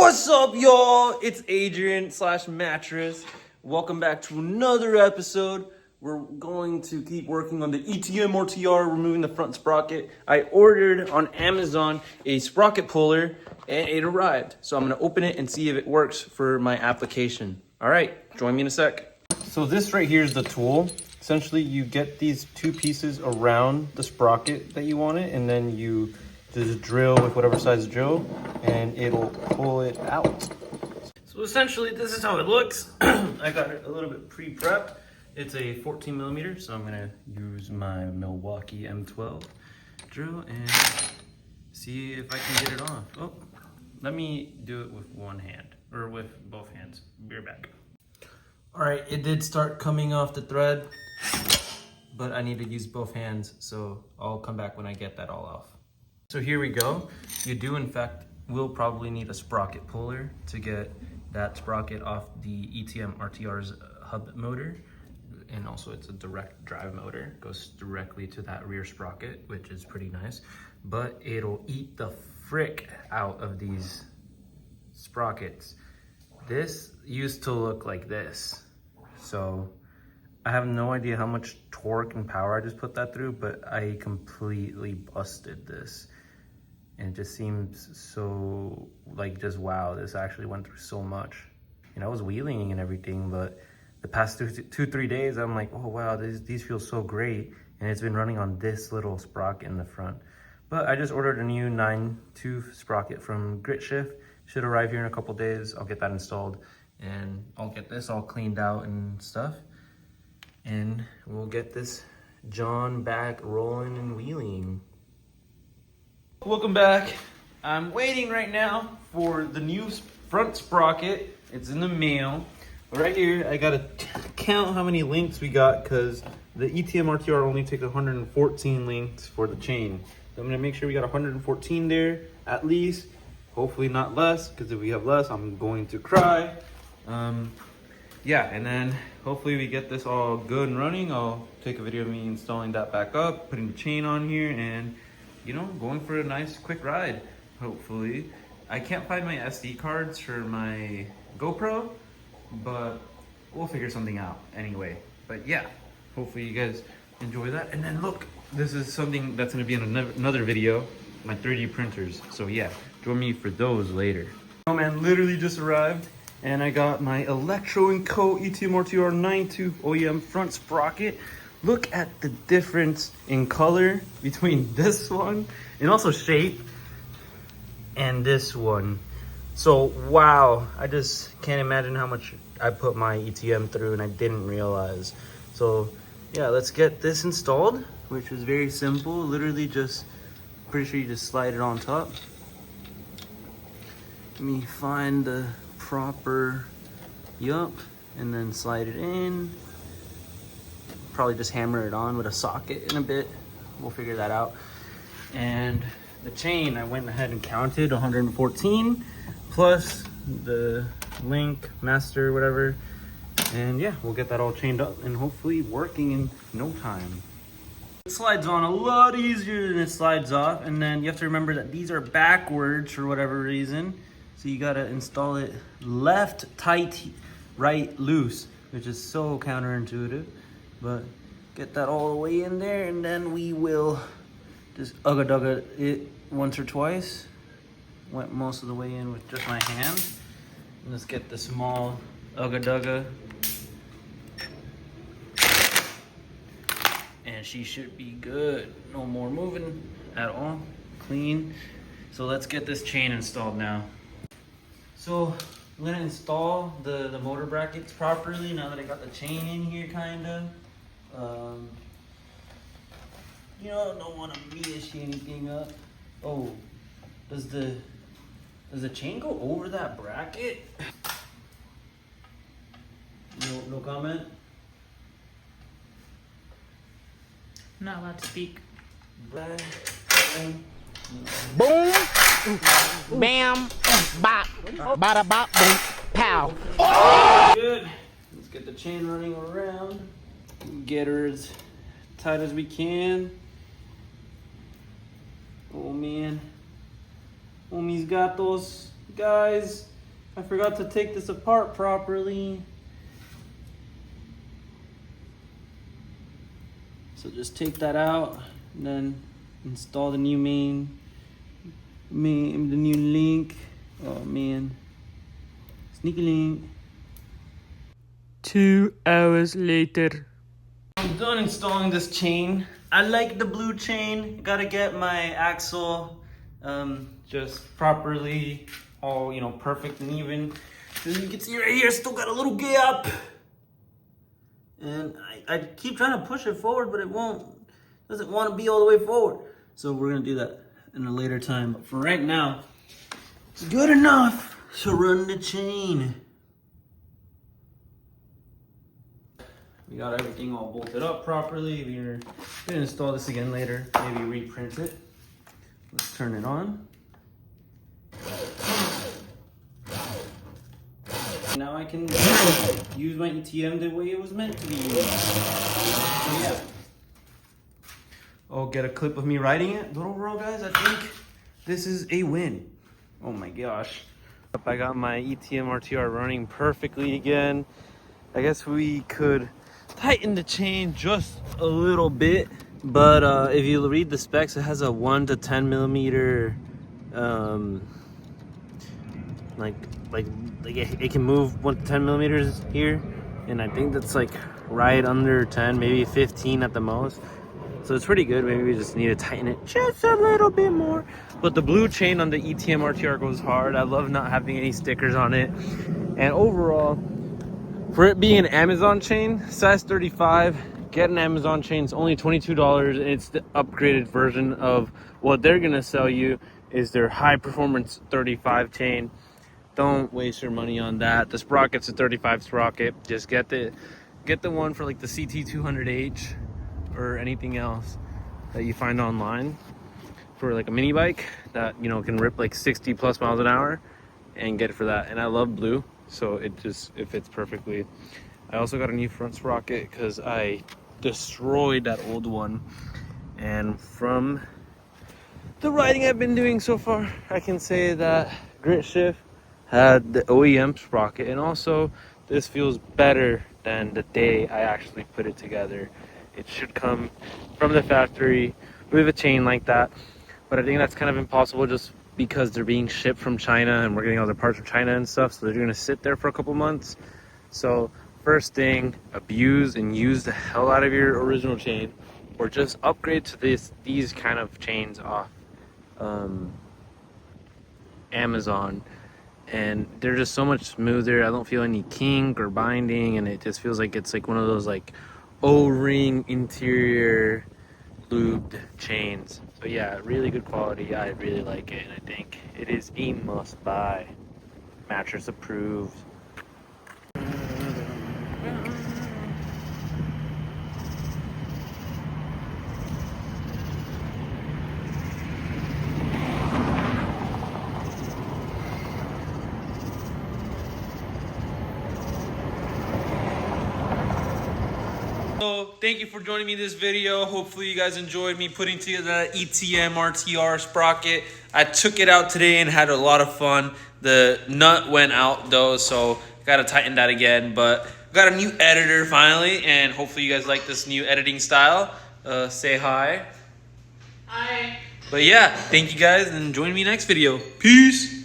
What's up, y'all? It's Adrian / Mattress. Welcome back to another episode. We're going to keep working on the ETM RTR, removing the front sprocket. I ordered on Amazon a sprocket puller and it arrived. So I'm gonna open it and see if it works for my application. All right, join me in a sec. So this right here is the tool. Essentially, you get these two pieces around the sprocket that you want it, and then you just drill with whatever size drill, and it'll pull it out. So essentially, this is how it looks. I got it a little bit pre-prepped. It's a 14 millimeter, so I'm gonna use my Milwaukee M12 drill and see if I can get it off. Oh, let me do it with one hand, or with both hands. Be right back. All right, it did start coming off the thread, but I need to use both hands, so I'll come back when I get that all off. So here we go. You do, in fact, will probably need a sprocket puller to get that sprocket off the ETM RTR's hub motor. And also it's a direct drive motor, goes directly to that rear sprocket, which is pretty nice, but it'll eat the frick out of these sprockets. This used to look like this. So I have no idea how much torque and power I just put that through, but I completely busted this. And it just seems so, like, just wow, this actually went through so much. You know, I was wheeling and everything, but the past 3 days, I'm like, oh wow, these feel so great. And it's been running on this little sprocket in the front. But I just ordered a new 9-tooth sprocket from Grit Shift. Should arrive here in a couple days. I'll get that installed and I'll get this all cleaned out and stuff. And we'll get this John back rolling and wheeling. Welcome back. I'm waiting right now for the new front sprocket. It's in the mail. Right here, I gotta count how many links we got because the ETM RTR only takes 114 links for the chain. So I'm gonna make sure we got 114 there at least. Hopefully not less, because if we have less, I'm going to cry. Yeah, and then hopefully we get this all good and running. I'll take a video of me installing that back up, putting the chain on here, and you know, going for a nice quick ride, hopefully. I can't find my SD cards for my GoPro, but we'll figure something out anyway. But yeah, hopefully you guys enjoy that. And then look, this is something that's gonna be in another video, my 3D printers. So yeah, join me for those later. Oh man, literally just arrived, and I got my Electro & Co. ETM RTR 9-tooth OEM front sprocket. Look at the difference in color between this one, and also shape, and this one. So wow, I just can't imagine how much I put my ETM through and I didn't realize. So yeah, let's get this installed, which was very simple. Literally just, pretty sure you just slide it on top. Let me find the proper, yup, and then slide it in. Probably just hammer it on with a socket in a bit. We'll figure that out. And the chain, I went ahead and counted 114 plus the link, master, whatever. And yeah, we'll get that all chained up and hopefully working in no time. It slides on a lot easier than it slides off. And then you have to remember that these are backwards for whatever reason. So you gotta install it left tight, right loose, which is so counterintuitive. But get that all the way in there, and then we will just ugga-dugga it once or twice. Went most of the way in with just my hand. And let's get the small ugga-dugga. And she should be good. No more moving at all. Clean. So let's get this chain installed now. So I'm gonna install the motor brackets properly now that I got the chain in here, kinda. You know, I don't want to miss anything up. Oh, does the chain go over that bracket? No comment? I'm not allowed to speak. Boom, bam, bop, bada bop, boom, pow. Good. Let's get the chain running around. Get her as tight as we can. Oh man. Homies got those guys. I forgot to take this apart properly. So just take that out and then install the new the new link. Oh man. Sneaky link. 2 hours later. I'm done installing this chain. I like the blue chain. Gotta get my axle just properly, all perfect and even. As you can see right here, still got a little gap. And I keep trying to push it forward, but it doesn't want to be all the way forward. So we're gonna do that in a later time. But for right now, it's good enough to run the chain. We got everything all bolted up properly. We're gonna install this again later, maybe reprint it. Let's turn it on. Now I can use my ETM the way it was meant to be used. So yeah. Oh, get a clip of me riding it. But overall, guys, I think this is a win. Oh my gosh. I got my ETM RTR running perfectly again. I guess we could tighten the chain just a little bit, but if you read the specs, it has a 1 to 10 millimeter it can move 1 to 10 millimeters here, and I think that's like right under 10, maybe 15 at the most. So it's pretty good. Maybe we just need to tighten it just a little bit more. But the blue chain on the ETM RTR goes hard. I love not having any stickers on it, and overall, for it being an Amazon chain, size 35, get an Amazon chain. It's only $22, and it's the upgraded version of what they're gonna sell you is their high performance 35 chain. Don't waste your money on that. The sprocket's a 35 sprocket. Just get the one for like the CT200H or anything else that you find online for like a mini bike that can rip like 60 plus miles an hour, and get it for that. And I love blue, so it fits perfectly. I also got a new front sprocket because I destroyed that old one, and from the riding I've been doing so far, I can say that Grit Shift had the OEM sprocket, and also this feels better than the day I actually put it together. It should come from the factory with a chain like that, but I think that's kind of impossible just because they're being shipped from China and we're getting all the parts from China and stuff, so they're gonna sit there for a couple months. So first thing, abuse and use the hell out of your original chain, or just upgrade to these kind of chains off Amazon, and they're just so much smoother. I don't feel any kink or binding, and it just feels like it's like one of those like O-ring interior lubed chains. So yeah, really good quality. I really like it, and I think it is a must buy. Mattress approved. So thank you for joining me in this video. Hopefully you guys enjoyed me putting together that ETM RTR sprocket. I took it out today and had a lot of fun. The nut went out though, so gotta tighten that again. But got a new editor finally, and hopefully you guys like this new editing style. Say hi. Hi. But yeah, thank you guys, and join me next video. Peace.